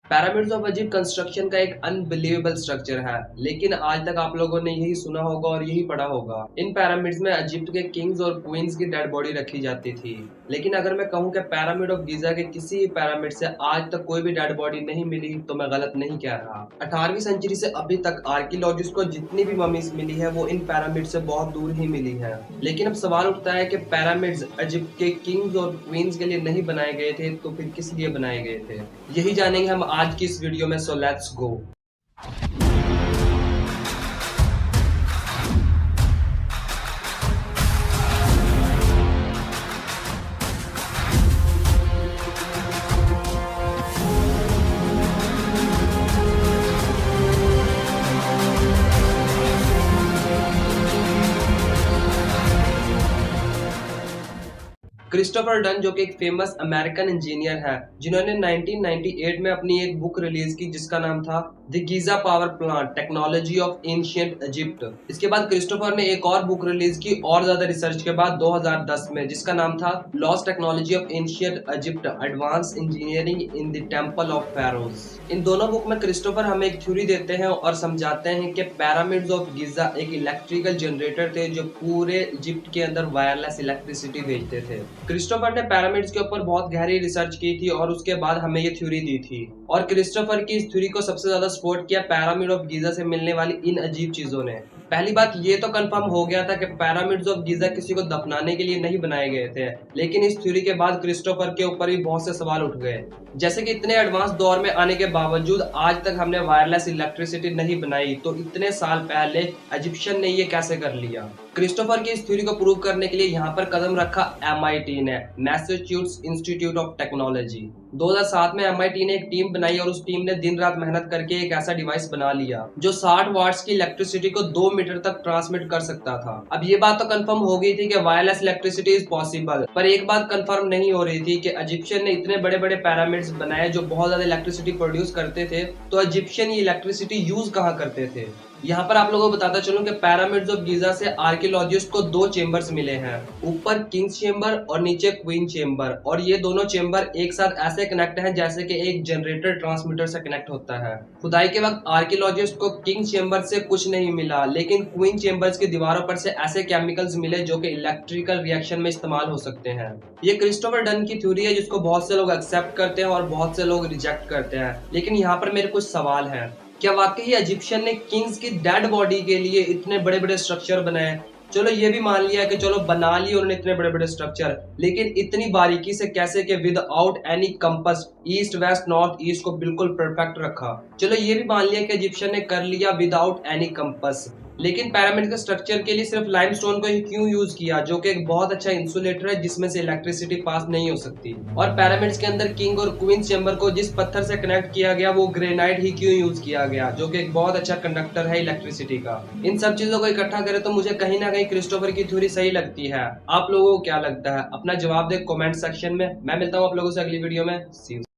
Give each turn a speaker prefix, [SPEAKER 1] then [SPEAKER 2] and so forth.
[SPEAKER 1] Pyramids of Egypt construction का एक unbelievable structure है, लेकिन आज तक आप लोगों ने यही सुना होगा और यही पढ़ा होगा। इन पिरामिड्स में इजिप्ट के किंग्स और क्वींस की डेड बॉडी रखी जाती थी। लेकिन अगर मैं कहूं कि पिरामिड ऑफ गीजा के किसी भी पिरामिड से आज तक कोई भी डेड बॉडी नहीं मिली, तो मैं गलत नहीं कह रहा। 18वीं सेंचुरी से अभी तक आर्कियोलॉजिस्ट को जितनी भी ममीज मिली है वो इन पिरामिड से बहुत दूर ही मिली है। लेकिन अब सवाल उठता है कि पिरामिड्स इजिप्ट के किंग्स और क्वींस के लिए नहीं बनाए गए थे, तो फिर किस लिए बनाए गए थे, यही जानेंगे हम आज की इस वीडियो में। So let's go. Christopher done जो कि एक फेमस अमेरिकन इंजीनियर है, जिन्होंने 1998 में अपनी एक बुक रिलीज की जिसका नाम था the Giza power plant technology of ancient Egypt. इसके बाद क्रिस्टोफर ने एक और बुक रिलीज की और ज्यादा रिसर्च के बाद 2010 में, जिसका नाम था lost technology of ancient Egypt advanced engineering in the temple of pharaohs. इन दोनों बुक में क्रिस्टोफर हमें एक थ्योरी देते हैं और समझाते हैं कि पिरामिड्स ऑफ गीजा एक इलेक्ट्रिकल जनरेटर थे जो पूरे इजिप्ट के अंदर वायरलेस इलेक्ट्रिसिटी भेजते थे। क्रिस्टोफर ने पिरामिड्स के ऊपर बहुत गहरी रिसर्च की थी और उसके बाद हमें ये थ्योरी दी थी। और क्रिस्टोफर की इस थ्योरी को सबसे ज्यादा सपोर्ट किया पिरामिड ऑफ गीजा से मिलने वाली इन अजीब चीजों ने। पहली बात ये तो कंफर्म हो गया था कि पिरामिड्स ऑफ गीजा किसी को दफनाने के लिए नहीं बनाए गए थे, लेकिन इस थ्योरी के बाद क्रिस्टोफर के ऊपर भी बहुत से सवाल उठ गए, जैसे कि इतने एडवांस दौर में आने के बावजूद आज तक हमने वायरलेस इलेक्ट्रिसिटी नहीं बनाई, तो इतने साल पहले इजिप्शियन ने ये कैसे कर लिया। क्रिस्टोफर की इस थ्योरी को प्रूव करने के लिए यहाँ पर कदम रखा MIT ने, मैसाचुसेट्स इंस्टीट्यूट ऑफ टेक्नोलॉजी। 2007 में MIT ने एक टीम बनाई और उस टीम ने दिन रात मेहनत करके एक ऐसा डिवाइस बना लिया जो 60 वाट्स की इलेक्ट्रिसिटी को 2 मीटर तक ट्रांसमिट कर सकता था। अब ये बात तो कंफर्म हो गई थी कि वायरलेस इलेक्ट्रिसिटी इज पॉसिबल, पर एक बात कंफर्म नहीं हो रही थी कि इजिप्शियन ने इतने बड़े बड़े पिरामिड्स बनाए जो बहुत ज्यादा इलेक्ट्रिसिटी प्रोड्यूस करते थे, तो इजिप्शियन ये इलेक्ट्रिसिटी यूज कहाँ करते थे। यहाँ पर आप लोगों को बताता चलूं कि पिरामिड्स ऑफ गीजा से आर्कियोलॉजिस्ट को 2 चेंबर्स मिले हैं, ऊपर किंग्स चेंबर और नीचे क्वीन चेंबर। और ये दोनों चेंबर एक साथ ऐसे कनेक्ट हैं जैसे कि एक जनरेटर ट्रांसमीटर से कनेक्ट होता है। खुदाई के वक्त आर्कियोलॉजिस्ट को किंग्स चेंबर से कुछ नहीं मिला, लेकिन क्वीन चेंबर्स की दीवारों पर से ऐसे केमिकल्स मिले जो कि इलेक्ट्रिकल रिएक्शन में इस्तेमाल हो सकते हैं। ये क्रिस्टोफर डन की थ्योरी है जिसको बहुत से लोग एक्सेप्ट करते हैं और बहुत से लोग रिजेक्ट करते हैं। लेकिन यहाँ पर मेरे कुछ सवाल हैं। क्या वाकई इजिप्शियन ने किंग्स की डेड बॉडी के लिए इतने बड़े बड़े स्ट्रक्चर बनाए? चलो ये भी मान लिया कि चलो बना लिए उन्होंने इतने बड़े बड़े स्ट्रक्चर, लेकिन इतनी बारीकी से कैसे कि without any compass east west north east को बिल्कुल परफेक्ट रखा। चलो ये भी मान लिया कि इजिप्शियन ने कर लिया विदाउट एनी कंपास, लेकिन पिरामिड के स्ट्रक्चर के लिए सिर्फ लाइमस्टोन को ही क्यों यूज किया, जो कि एक बहुत अच्छा इंसुलेटर है जिसमें से इलेक्ट्रिसिटी पास नहीं हो सकती। और पिरामिड्स के अंदर किंग और क्वीन चेंबर को जिस पत्थर से कनेक्ट किया गया वो ग्रेनाइट ही क्यों यूज किया गया, जो कि एक बहुत अच्छा कंडक्टर है इलेक्ट्रिसिटी का। इन सब चीजों को इकट्ठा करें तो मुझे कहीं ना कहीं क्रिस्टोफर की थ्योरी सही लगती है। आप लोगों को क्या लगता है? अपना जवाब दे कमेंट सेक्शन में। मैं मिलता हूँ आप लोगों से अगली वीडियो में। See you.